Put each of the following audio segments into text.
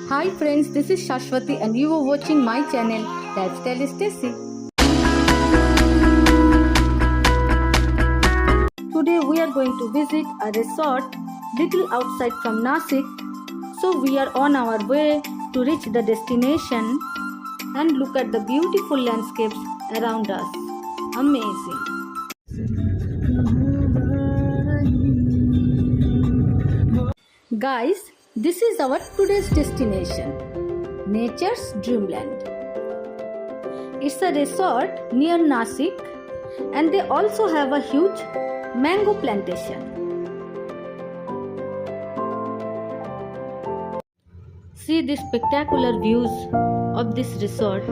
Hi friends, this is Shashwati and you are watching my channel Lifestyle Stacy. Today we are going to visit a resort little outside from Nasik. So we are on our way to reach the destination and look at the beautiful landscapes around us. Amazing. Guys, this is our today's destination, Nature's Dreamland. It's a resort near Nasik and they also have a huge mango plantation. See the spectacular views of this resort.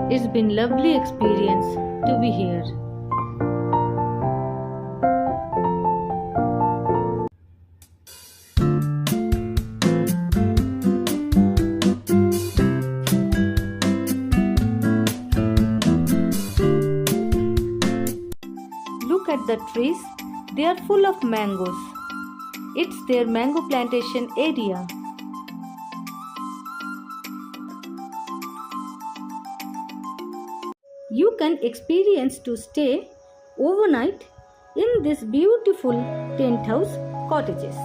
It's been lovely experience to be here. Look at the trees, they are full of mangoes. It's their mango plantation area. You can experience to stay overnight in these beautiful tent house cottages.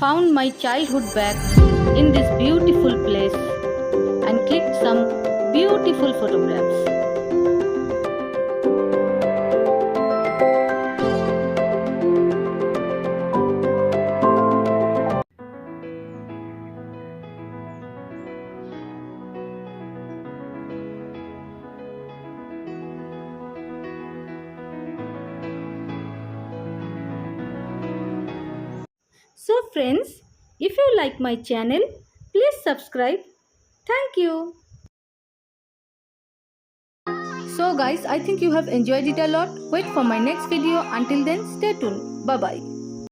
Found my childhood back in this beautiful place and clicked some beautiful photographs. So friends, if you like my channel, please subscribe. Thank you. So guys, I think you have enjoyed it a lot. Wait for my next video. Until then, stay tuned. Bye bye.